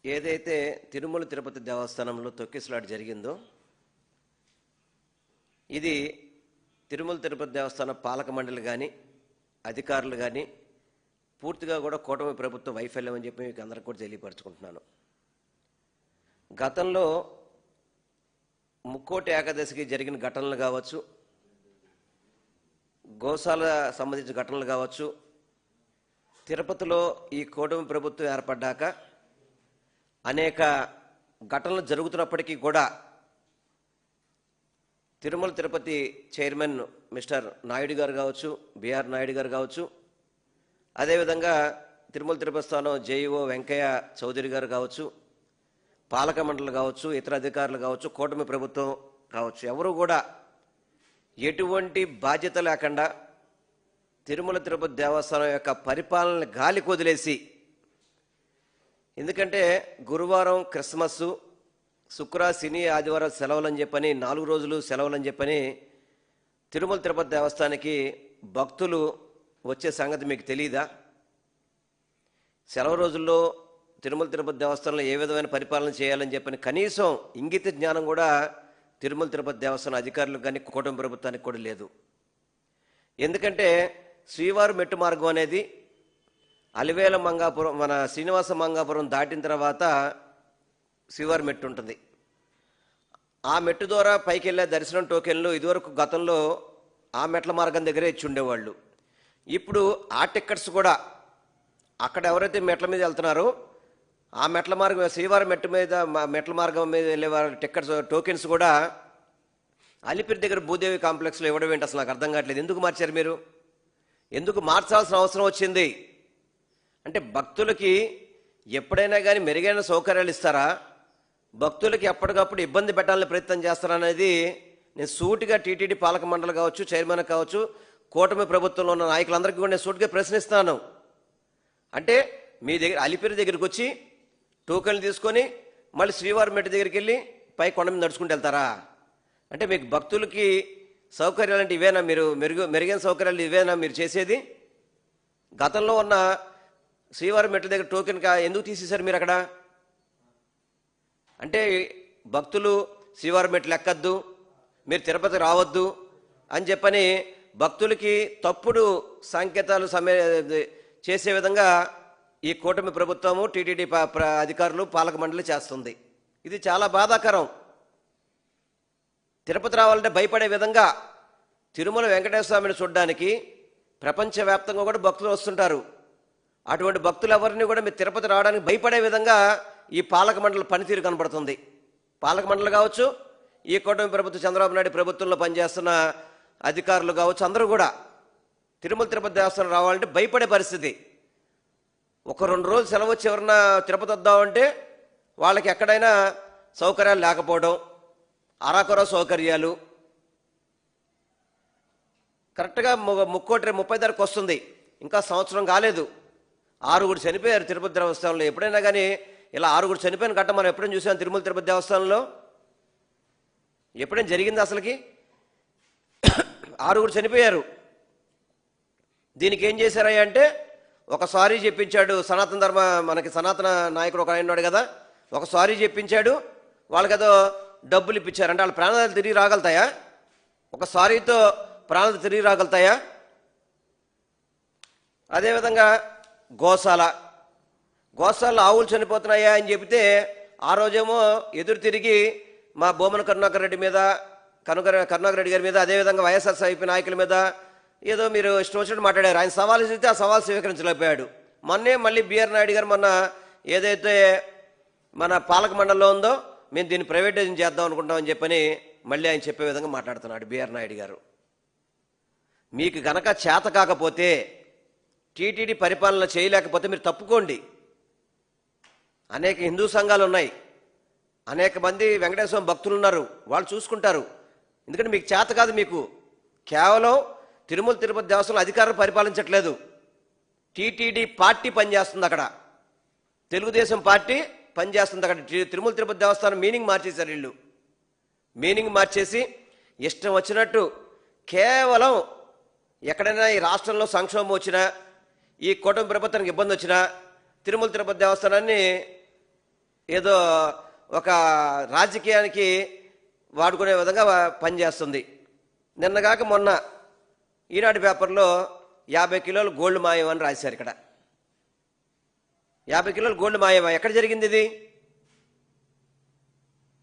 ఏదైతే తిరుమల తిరుపతి దేవస్థానంలో తొక్కిసలాట జరిగిందో ఇది తిరుమల తిరుపతి దేవస్థానం పాలక మండలి కానీ అధికారులు కానీ పూర్తిగా కూడా కూటమి ప్రభుత్వ వైఫల్యం అని చెప్పి మీకు అందరికీ కూడా తెలియపరచుకుంటున్నాను. గతంలో ముక్కోటి ఏకాదశికి జరిగిన ఘటనలు కావచ్చు, గోశాల సంబంధించిన ఘటనలు కావచ్చు, తిరుపతిలో ఈ కూటమి ప్రభుత్వం ఏర్పడ్డాక అనేక ఘటనలు జరుగుతున్నప్పటికీ కూడా తిరుమల తిరుపతి చైర్మన్ మిస్టర్ నాయుడు గారు కావచ్చు, బిఆర్ నాయుడు గారు కావచ్చు, అదేవిధంగా తిరుమల తిరుపతి స్థానం జేఈఓ వెంకయ్య చౌదరి గారు కావచ్చు, పాలక మండలి కావచ్చు, ఇతర అధికారులు కావచ్చు, కూటమి ప్రభుత్వం కావచ్చు, ఎవరు కూడా ఎటువంటి బాధ్యత లేకుండా తిరుమల తిరుపతి దేవస్థానం యొక్క పరిపాలన గాలి కొదిలేసి, ఎందుకంటే గురువారం క్రిస్మస్, శుక్ర శని ఆదివారం సెలవులని చెప్పని 4 రోజులు సెలవులని చెప్పని తిరుమల తిరుపతి దేవస్థానానికి భక్తులు వచ్చే సంగతి మీకు తెలియదా? సెలవు రోజుల్లో తిరుమల తిరుపతి దేవస్థానంలో ఏ విధమైన పరిపాలన చేయాలని చెప్పని కనీసం ఇంగిత జ్ఞానం కూడా తిరుమల తిరుపతి దేవస్థానం అధికారులకు కానీ కూటమి ప్రభుత్వానికి కూడా లేదు. ఎందుకంటే శ్రీవారి మెట్టు మార్గం అనేది అలివేల మంగాపురం, మన శ్రీనివాస మంగాపురం దాటిన తర్వాత శ్రీవారి మెట్టు ఉంటుంది. ఆ మెట్టు ద్వారా పైకి వెళ్ళే దర్శనం టోకెన్లు ఇదివరకు గతంలో ఆ మెట్ల మార్గం దగ్గరే ఇచ్చి ఉండేవాళ్ళు. ఇప్పుడు ఆ టికెట్స్ కూడా అక్కడ ఎవరైతే మెట్ల మీద వెళ్తున్నారో ఆ మెట్ల మార్గం, శ్రీవారి మెట్ల మార్గం మీద వెళ్ళే వారి టికెట్స్ టోకెన్స్ కూడా అలిపిరి దగ్గర భూదేవి కాంప్లెక్స్లో ఇవ్వడం ఏంటి? అసలు నాకు అర్థం కావట్లేదు. ఎందుకు మార్చారు మీరు? ఎందుకు మార్చాల్సిన అవసరం వచ్చింది? అంటే భక్తులకి ఎప్పుడైనా కానీ మెరుగైన సౌకర్యాలు ఇస్తారా? భక్తులకి ఎప్పటికప్పుడు ఇబ్బంది పెట్టాలని ప్రయత్నం చేస్తారనేది నేను సూటిగా టీటీడీ పాలక మండలి కావచ్చు, చైర్మన్ కావచ్చు, కూటమి ప్రభుత్వంలో ఉన్న నాయకులందరికీ కూడా నేను సూటిగా ప్రశ్నిస్తున్నాను. అంటే మీ దగ్గర అలిపిరి దగ్గరికి వచ్చి టోకెన్లు తీసుకొని మళ్ళీ శ్రీవారి మెట్టు దగ్గరికి వెళ్ళి పై కొండ మీద నడుచుకుంటూ వెళ్తారా? అంటే మీకు భక్తులకి సౌకర్యాలు అంటే ఇవేనా? మీరు మెరుగైన సౌకర్యాలు ఇవేనా మీరు చేసేది? గతంలో ఉన్న శ్రీవారి మెట్ల దగ్గర టోకెన్ ఎందుకు తీసేశారు మీరు అక్కడ? అంటే భక్తులు శ్రీవారి మెట్లు ఎక్కద్దు, మీరు తిరుపతి రావద్దు అని చెప్పని భక్తులకి తప్పుడు సంకేతాలు చేసే విధంగా ఈ కూటమి ప్రభుత్వము, టీటీడీ అధికారులు, పాలక మండలి చేస్తుంది. ఇది చాలా బాధాకరం. తిరుపతి రావాలంటే భయపడే విధంగా తిరుమల వెంకటేశ్వర స్వామిని చూడడానికి ప్రపంచవ్యాప్తంగా కూడా భక్తులు వస్తుంటారు. అటువంటి భక్తులు ఎవరిని కూడా మీరు తిరుపతి రావడానికి భయపడే విధంగా ఈ పాలక మండలి పనితీరు కనబడుతుంది. పాలక మండలి కావచ్చు, ఈ కూటమి ప్రభుత్వం చంద్రబాబు నాయుడు ప్రభుత్వంలో పనిచేస్తున్న అధికారులు కావచ్చు, అందరూ కూడా తిరుమల తిరుపతి దేవస్థానం రావాలంటే భయపడే పరిస్థితి. 1-2 రోజులు సెలవు వచ్చి ఎవరన్నా తిరుపతి వద్దామంటే వాళ్ళకి ఎక్కడైనా సౌకర్యాలు లేకపోవడం, అరాకొర సౌకర్యాలు. కరెక్ట్గా ముక్కోటి 30 తారీఖు వస్తుంది, ఇంకా సంవత్సరం కాలేదు. 6 చనిపోయారు తిరుపతి దేవస్థానంలో. ఎప్పుడైనా కానీ ఇలా 6 చనిపోయిన ఘట్టం మనం ఎప్పుడైనా చూసాం తిరుమల తిరుపతి దేవస్థానంలో? ఎప్పుడైనా జరిగింది అసలుకి? 6 చనిపోయారు. దీనికి ఏం చేశారయ్యా అంటే ఒక సారీ చెప్పించాడు మనకి సనాతన నాయకుడు ఒక ఆయన ఉన్నాడు కదా, ఒక సారీ చెప్పించాడు, వాళ్ళకేదో డబ్బులు ఇప్పించారు. అంటే వాళ్ళ ప్రాణాలు తిరిగి రాగలుగుతాయా? ఒక సారీతో ప్రాణాలు తిరిగి రాగలుగుతాయా? అదేవిధంగా గోశాలలో ఆవులు చనిపోతున్నాయా అని చెబితే ఆ రోజేమో ఎదురు తిరిగి మా బొమ్మన కరుణాకర్ రెడ్డి గారి మీద, అదేవిధంగా వైఎస్ఆర్సీపీ నాయకుల మీద ఏదో మీరు ఇష్టం వచ్చినట్టు మాట్లాడారు. ఆయన సవాలు ఇస్తే ఆ సవాల్ స్వీకరించలేకపోయాడు. మళ్ళీ బిఆర్ నాయుడు గారు మొన్న ఏదైతే మన పాలక మండలిలో ఉందో మేము దీన్ని ప్రైవేటైజేషన్ చేద్దాం అనుకుంటామని చెప్పని మళ్ళీ ఆయన చెప్పే విధంగా మాట్లాడుతున్నాడు బిఆర్ నాయుడు గారు. మీకు గనక చేత కాకపోతే, టీటీడీ పరిపాలన చేయలేకపోతే మీరు తప్పుకోండి. అనేక హిందూ సంఘాలు ఉన్నాయి, అనేక మంది వెంకటేశ్వర భక్తులు ఉన్నారు, వాళ్ళు చూసుకుంటారు. ఎందుకంటే మీకు చేత కాదు. మీకు కేవలం తిరుమల తిరుపతి దేవస్థానం అధికారులు పరిపాలించట్లేదు, టీటీడీ పార్టీ పనిచేస్తుంది అక్కడ, తెలుగుదేశం పార్టీ పనిచేస్తుంది అక్కడ. తిరుమల తిరుపతి దేవస్థానం మీనింగ్ మార్చేశారు వీళ్ళు. మీనింగ్ మార్చేసి ఇష్టం వచ్చినట్టు కేవలం ఎక్కడైనా ఈ రాష్ట్రంలో సంక్షోభం వచ్చినా, ఈ కూటమి ప్రభుత్వానికి ఇబ్బంది వచ్చినా తిరుమల తిరుపతి దేవస్థానాన్ని ఏదో ఒక రాజకీయానికి వాడుకునే విధంగా పనిచేస్తుంది. నిన్నగాక మొన్న ఈనాడు పేపర్లో 50 కిలోలు గోల్డ్ మాయం అని రాశారు. ఇక్కడ 50 కిలోలు గోల్డ్ మాయమా? ఎక్కడ జరిగింది ఇది?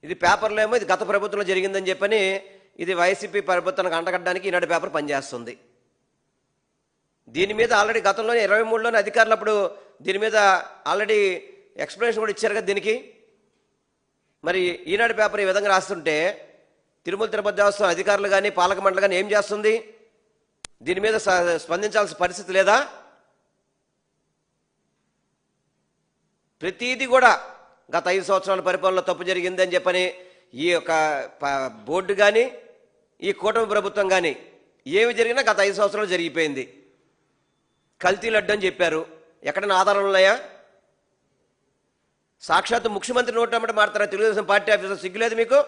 ఇది పేపర్లో ఏమో ఇది గత ప్రభుత్వంలో జరిగిందని చెప్పని ఇది వైసీపీ ప్రభుత్వానికి అంటగట్టడానికి ఈనాడు పేపర్ పనిచేస్తుంది. దీని మీద ఆల్రెడీ గతంలోనే 23లోనే అధికారులు అప్పుడు దీని మీద ఆల్రెడీ ఎక్స్ప్లెనేషన్ కూడా ఇచ్చారు కదా దీనికి. మరి ఈనాడు పేపర్ ఈ విధంగా రాస్తుంటే తిరుమల తిరుపతి దేవస్థానం అధికారులు కానీ పాలక మండలి కానీ ఏం చేస్తుంది? దీని మీద స్పందించాల్సిన పరిస్థితి లేదా? ప్రతీది కూడా గత 5 సంవత్సరాల పరిపాలనలో తప్పు జరిగిందని చెప్పని ఈ యొక్క బోర్డు కానీ ఈ కూటమి ప్రభుత్వం కానీ ఏమి జరిగినా గత 5 సంవత్సరాలు జరిగిపోయింది. కల్తీ లడ్డు అని చెప్పారు. ఎక్కడైనా ఆధారాలు ఉన్నాయా? సాక్షాత్తు ముఖ్యమంత్రి నోటమ్మట మాట్లాడారా తెలుగుదేశం పార్టీ ఆఫీసర్? సిగ్గులేదు మీకు?